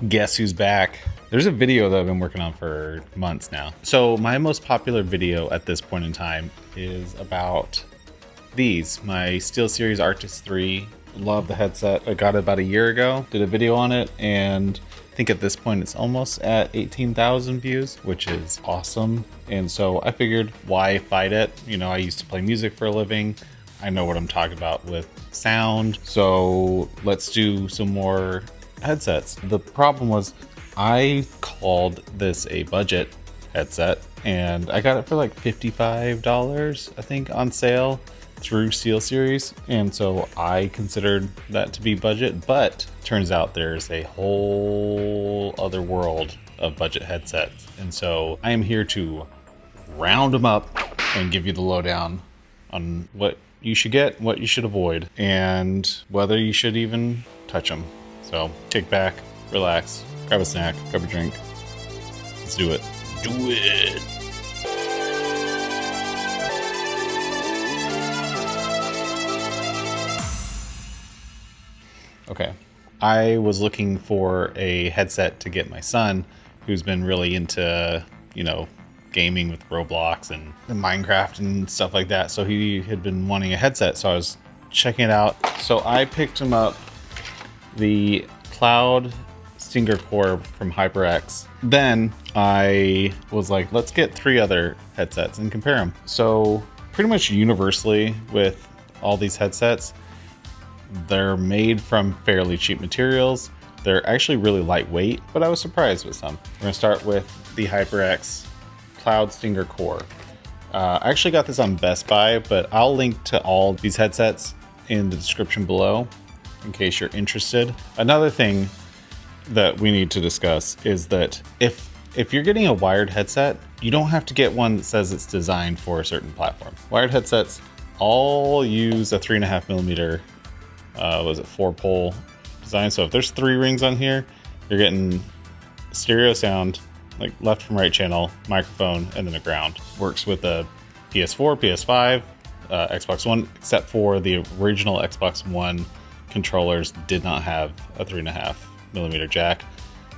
Guess who's back? There's a video that I've been working on for months now. So my most popular video at this point in time is about these, my Steel Series Arctis 3. Love the headset. I got it about a year ago, did a video on it, and I think at this point it's almost at 18,000 views, which is awesome. And so I figured, why fight it? You know, I used to play music for a living. I know what I'm talking about with sound. So let's do some more headsets. The problem was I called this a budget headset and I got it for like $55, I think, on sale through Steel Series. And so I considered that to be budget, but turns out there's a whole other world of budget headsets. And so I am here to round them up and give you the lowdown on what you should get, what you should avoid, and whether you should even touch them. So kick back, relax, grab a snack, grab a drink. Let's do it. Do it. Okay. I was looking for a headset to get my son, who's been really into, you know, gaming with Roblox and Minecraft and stuff like that. So he had been wanting a headset, so I was checking it out. So I picked him up the Cloud Stinger Core from HyperX. Then I was like, let's get 3 other headsets and compare them. So pretty much universally with all these headsets, they're made from fairly cheap materials. They're actually really lightweight, but I was surprised with some. We're gonna start with the HyperX Cloud Stinger Core. I actually got this on Best Buy, but I'll link to all these headsets in the description below in case you're interested. Another thing that we need to discuss is that if you're getting a wired headset, you don't have to get one that says it's designed for a certain platform. Wired headsets all use a 3.5mm, was it 4-pole design? So if there's 3 rings on here, you're getting stereo sound, like left from right channel, microphone, and then a ground. Works with a PS4, PS5, Xbox One, except for the original Xbox One controllers did not have a 3.5mm jack.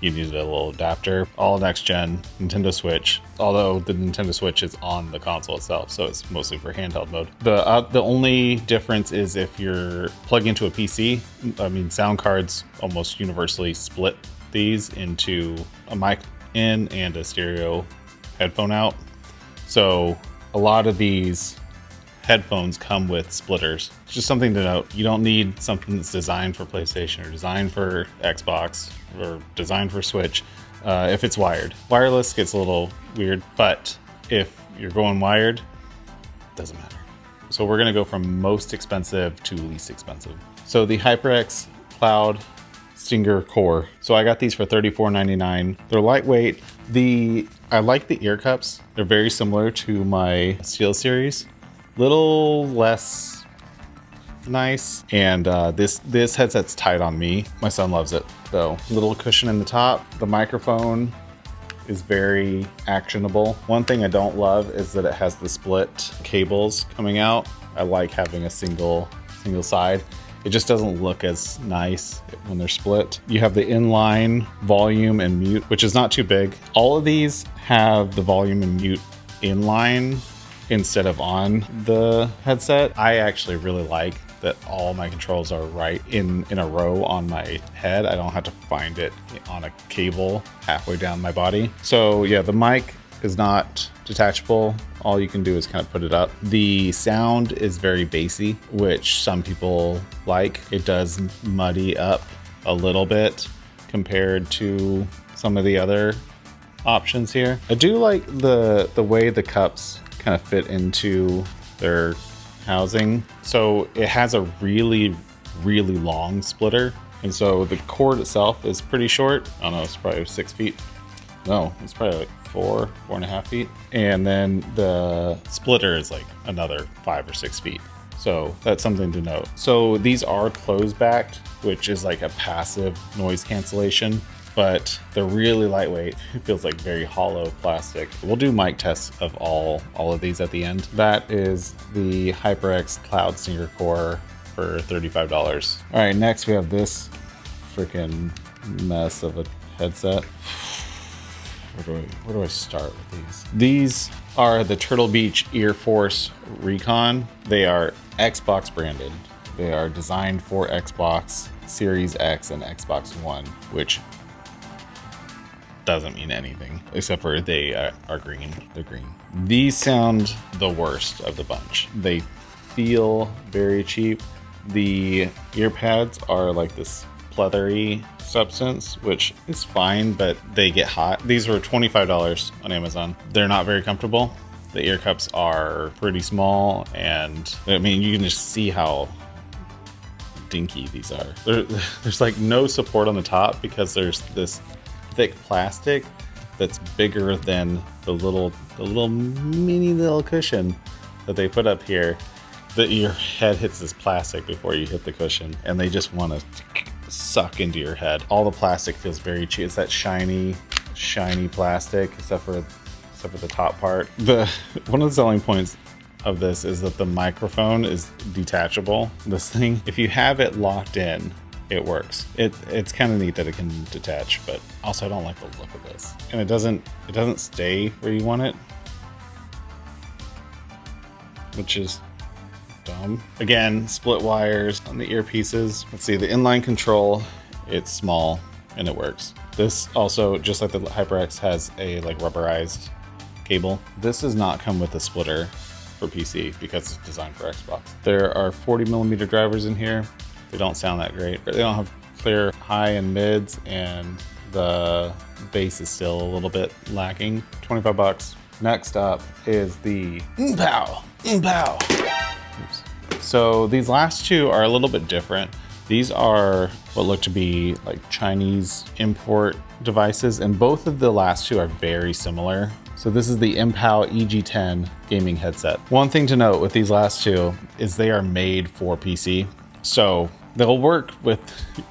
You needed a little adapter. All next gen Nintendo Switch, although the Nintendo Switch is on the console itself, so it's mostly for handheld mode. The only difference is if you're plugging into a PC. I mean, sound cards almost universally split these into a mic in and a stereo headphone out. So a lot of these headphones come with splitters. It's just something to note. You don't need something that's designed for PlayStation or designed for Xbox or designed for Switch if it's wired. Wireless gets a little weird, but if you're going wired, it doesn't matter. So we're gonna go from most expensive to least expensive. So the HyperX Cloud Stinger Core. So I got these for $34.99. They're lightweight. I like the ear cups. They're very similar to my Steel Series. Little less nice. And this headset's tight on me. My son loves it though. Little cushion in the top. The microphone is very actionable. One thing I don't love is that it has the split cables coming out. I like having a single side. It just doesn't look as nice when they're split. You have the inline volume and mute, which is not too big. All of these have the volume and mute inline instead of on the headset. I actually really like that all my controls are right in a row on my head. I don't have to find it on a cable halfway down my body. So yeah, the mic is not detachable. All you can do is kind of put it up. The sound is very bassy, which some people like. It does muddy up a little bit compared to some of the other options here. I do like the way the cups kind of fit into their housing. So it has a really long splitter. And so the cord itself is pretty short. I don't know, it's probably 6 feet. No, it's probably like 4.5 feet. And then the splitter is like another 5 or 6 feet. So that's something to note. So these are closed backed, which is like a passive noise cancellation, but they're really lightweight. It feels like very hollow plastic. We'll do mic tests of all of these at the end. That is the HyperX Cloud Stinger Core for $35. All right, next we have this freaking mess of a headset. Where do I start with these? These are the Turtle Beach Ear Force Recon. They are Xbox branded. They are designed for Xbox Series X and Xbox One, which doesn't mean anything except for they are green. They're green. These sound the worst of the bunch. They feel very cheap. The ear pads are like this pleathery substance, which is fine, but they get hot. These were $25 on Amazon. They're not very comfortable. The ear cups are pretty small, and I mean, you can just see how dinky these are. There's like no support on the top because there's this thick plastic that's bigger than the little mini little cushion that they put up here, that your head hits this plastic before you hit the cushion, and they just want to suck into your head. All the plastic feels very cheap. It's that shiny plastic, except for the top part. One of the selling points of this is that the microphone is detachable. This thing, if you have it locked in, it works. It's kind of neat that it can detach, but also I don't like the look of this. And it doesn't stay where you want it, which is dumb. Again, split wires on the earpieces. Let's see, the inline control, it's small and it works. This also, just like the HyperX, has a like rubberized cable. This does not come with a splitter for PC because it's designed for Xbox. There are 40mm drivers in here. They don't sound that great. They don't have clear high and mids, and the bass is still a little bit lacking. 25 bucks. Next up is the MPow. Oops. So these last two are a little bit different. These are what look to be like Chinese import devices, and both of the last two are very similar. So this is the MPow EG10 gaming headset. One thing to note with these last two is they are made for PC. So they'll work with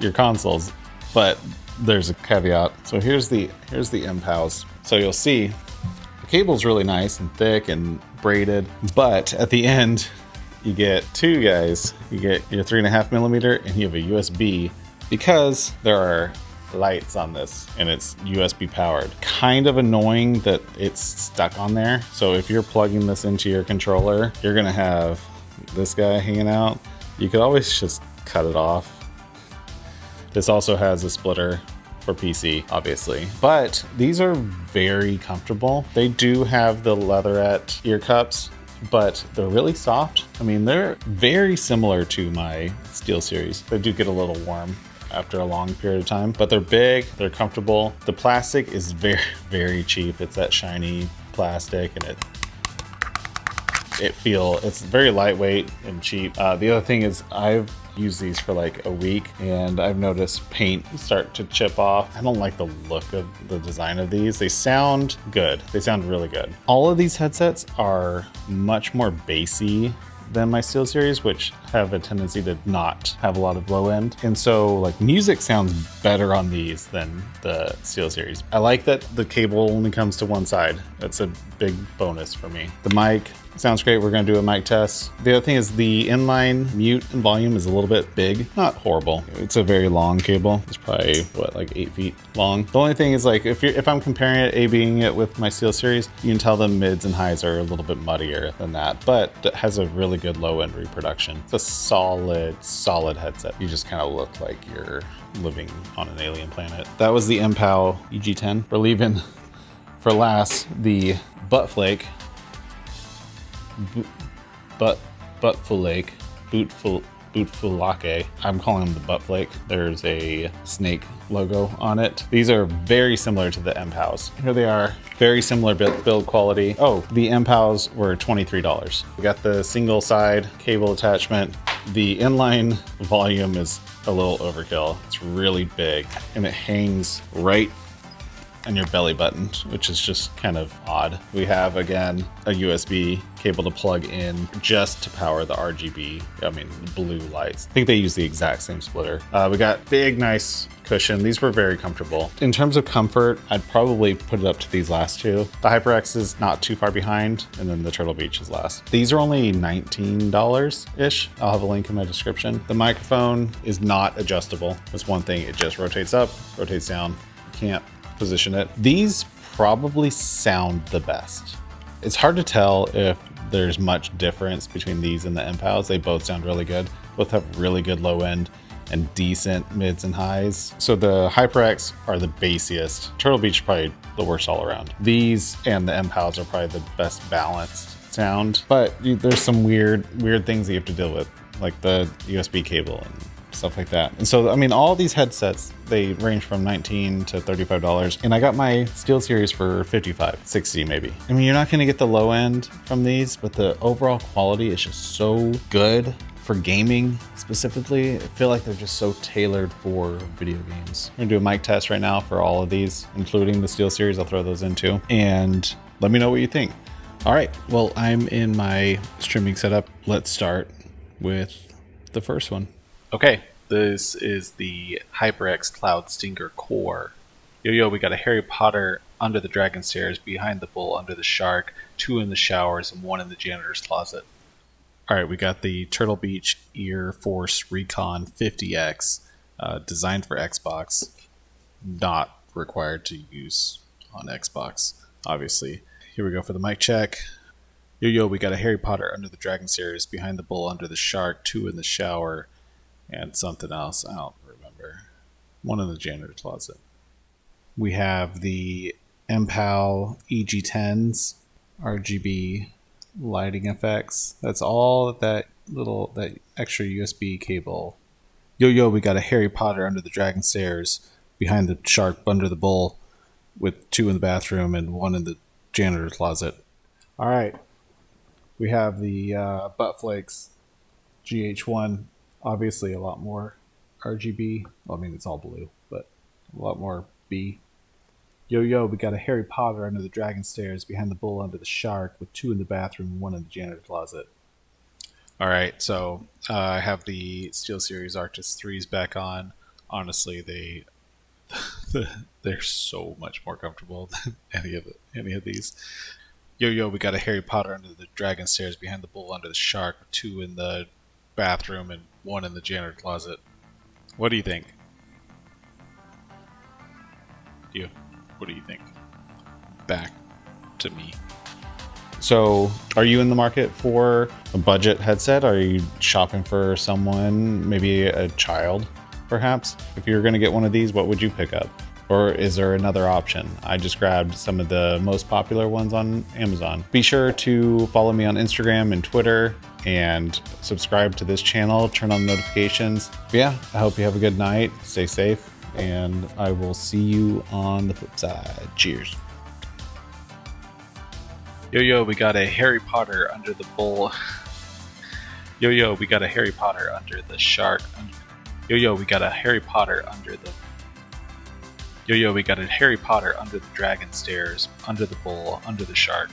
your consoles, but there's a caveat. So here's the MPows. So you'll see the cable's really nice and thick and braided, but at the end you get two guys. You get your 3.5mm and you have a USB, because there are lights on this and it's USB powered. Kind of annoying that it's stuck on there. So if you're plugging this into your controller, you're gonna have this guy hanging out. You could always just cut it off. This also has a splitter for PC, obviously, but these are very comfortable. They do have the leatherette ear cups, but they're really soft. I mean, they're very similar to my Steel Series. They do get a little warm after a long period of time, but they're big, they're comfortable. The plastic is very, very cheap. It's that shiny plastic, and it's very lightweight and cheap. The other thing is I've used these for like a week and I've noticed paint start to chip off. I don't like the look of the design of these. They sound good. They sound really good. All of these headsets are much more bassy than my Steel Series, which have a tendency to not have a lot of low end. And so like music sounds better on these than the Steel Series. I like that the cable only comes to one side. That's a big bonus for me. The mic sounds great. We're gonna do a mic test. The other thing is the inline mute and volume is a little bit big. Not horrible. It's a very long cable. It's probably what, like 8 feet long. The only thing is like if I'm comparing it, A/Bing it with my Steel Series, you can tell the mids and highs are a little bit muddier than that, but it has a really good low end reproduction. It's a solid headset. You just kind of look like you're living on an alien planet. That was the MPow EG10. We're leaving for last the Butfulake Butfulake I'm calling them the Butfulake. There's a snake logo on it. These are very similar to the MPows. Here they are, very similar build quality. Oh, the MPows were $23. We got the single side cable attachment. The inline volume is a little overkill. It's really big and it hangs right on your belly button, which is just kind of odd. We have, again, a USB cable to plug in just to power the RGB, blue lights. I think they use the exact same splitter. We got big, nice cushion. These were very comfortable. In terms of comfort, I'd probably put it up to these last two. The HyperX is not too far behind, and then the Turtle Beach is last. These are only $19-ish. I'll have a link in my description. The microphone is not adjustable. That's one thing. It just rotates up, rotates down. can't position it. These probably sound the best. It's hard to tell if there's much difference between these and the MPows. They both sound really good. Both have really good low end and decent mids and highs. So the HyperX are the bassiest. Turtle Beach is probably the worst all around. These and the MPows are probably the best balanced sound, but there's some weird things that you have to deal with, like the USB cable and stuff like that. And so, I mean, all these headsets, they range from $19 to $35. And I got my Steel Series for $55, $60 maybe. I mean, you're not gonna get the low end from these, but the overall quality is just so good. For gaming specifically, I feel like they're just so tailored for video games. I'm gonna do a mic test right now for all of these, including the Steel Series. I'll throw those in too. And let me know what you think. All right, well, I'm in my streaming setup. Let's start with the first one. Okay, this is the HyperX Cloud Stinger Core. Yo, we got a Harry Potter under the dragon stairs, behind the bull, under the shark, 2 in the showers, and 1 in the janitor's closet. All right, we got the Beach Ear Force Recon 50X, designed for Xbox, not required to use on Xbox, obviously. Here we go for the mic check. Yo, we got a Harry Potter under the dragon stairs, behind the bull, under the shark, 2 in the shower, and something else. I don't remember. 1 in the janitor's closet. We have the MPow EG10s, RGB lighting effects. That's all that extra USB cable. Yo, we got a Harry Potter under the dragon stairs, behind the shark, under the bull, with 2 in the bathroom and 1 in the janitor's closet. All right, we have the Butfulake GH-1. Obviously, a lot more RGB. Well, I mean, it's all blue, but a lot more B. Yo, we got a Harry Potter under the dragon stairs, behind the bull, under the shark, with 2 in the bathroom and 1 in the janitor's closet. All right, so I have the Steel Series Arctis 3s back on. Honestly, they're so much more comfortable than any of these. Yo, we got a Harry Potter under the dragon stairs, behind the bull, under the shark, with 2 in the bathroom and 1 in the janitor's closet. What do you think? What do you think? Back to me. So, are you in the market for a budget headset? Are you shopping for someone, maybe a child, perhaps? If you're going to get one of these, what would you pick up? Or is there another option? I just grabbed some of the most popular ones on Amazon. Be sure to follow me on Instagram and Twitter, and subscribe to this channel, turn on notifications. But yeah, I hope you have a good night, stay safe, and I will see you on the flip side. Cheers. Yo, we got a Harry Potter under the bull. Yo, we got a Harry Potter under the shark. Yo, we got a Harry Potter under the... Yo, we got a Harry Potter under the dragon stairs, under the bull, under the shark.